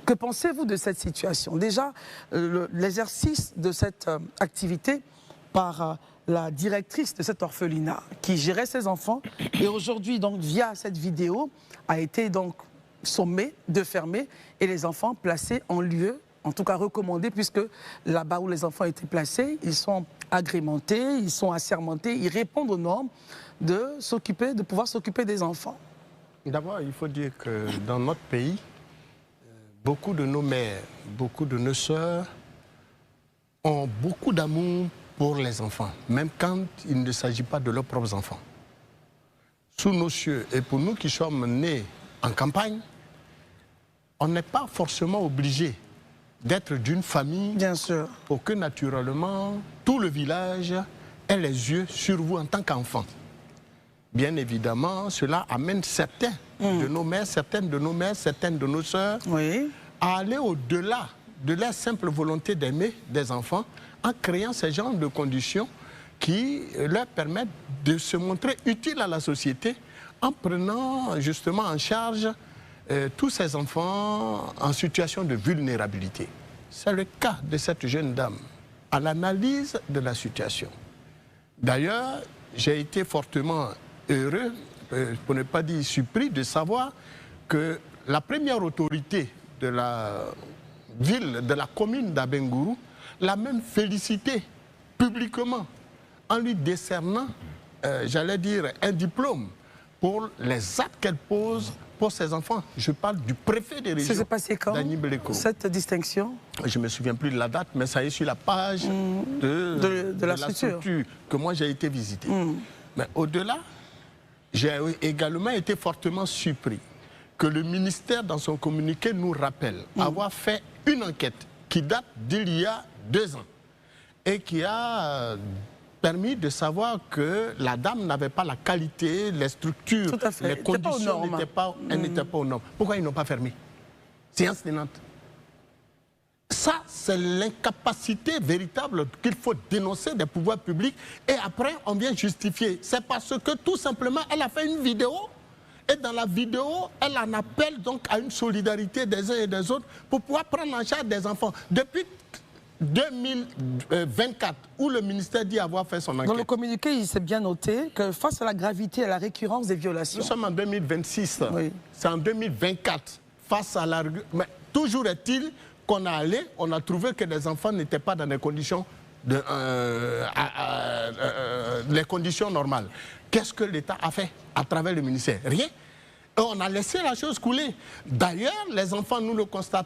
Que pensez-vous de cette situation? Déjà, l'exercice de cette activité par la directrice de cet orphelinat qui gérait ses enfants et aujourd'hui, donc, via cette vidéo, a été donc sommée de fermer et les enfants placés en lieu, en tout cas recommandés, puisque là-bas où les enfants étaient placés, ils sont agrémentés, ils sont assermentés, ils répondent aux normes de pouvoir s'occuper des enfants. D'abord, il faut dire que dans notre pays, beaucoup de nos mères, beaucoup de nos sœurs ont beaucoup d'amour pour les enfants, même quand il ne s'agit pas de leurs propres enfants. Sous nos cieux, et pour nous qui sommes nés en campagne, on n'est pas forcément obligé d'être d'une famille. Bien sûr. Pour que naturellement, tout le village ait les yeux sur vous en tant qu'enfant. Bien évidemment, cela amène certains de nos mères, certaines de nos mères, certaines de nos sœurs à aller au-delà de leur simple volonté d'aimer des enfants en créant ce genre de conditions qui leur permettent de se montrer utiles à la société en prenant justement en charge tous ces enfants en situation de vulnérabilité. C'est le cas de cette jeune dame à l'analyse de la situation. D'ailleurs, j'ai été fortement heureux, pour ne pas dire surpris, de savoir que la première autorité de la ville, de la commune d'Abengourou, l'a même félicité publiquement en lui décernant, j'allais dire, un diplôme pour les actes qu'elle pose pour ses enfants. Je parle du préfet des régions. Ça s'est passé quand, cette distinction? Je ne me souviens plus de la date, mais ça est sur la page de la structure que moi j'ai été visiter. Mais au-delà, j'ai également été fortement surpris que le ministère, dans son communiqué, nous rappelle avoir fait une enquête qui date d'il y a 2 ans et qui a permis de savoir que la dame n'avait pas la qualité, les structures, les conditions n'étaient pas aux normes. Pourquoi ils n'ont pas fermé? Séance tenante. Ça, c'est l'incapacité véritable qu'il faut dénoncer des pouvoirs publics et après, on vient justifier. C'est parce que tout simplement, elle a fait une vidéo et dans la vidéo, elle en appelle donc à une solidarité des uns et des autres pour pouvoir prendre en charge des enfants. Depuis 2024, où le ministère dit avoir fait son enquête. Dans le communiqué, il s'est bien noté que face à la gravité et à la récurrence des violations... Nous sommes en 2026, c'est en 2024, face à la... Mais toujours est-il qu'on a allé, on a trouvé que les enfants n'étaient pas dans les conditions, les conditions normales. Qu'est-ce que l'État a fait à travers le ministère? Rien. Et on a laissé la chose couler. D'ailleurs, les enfants, nous le constatons.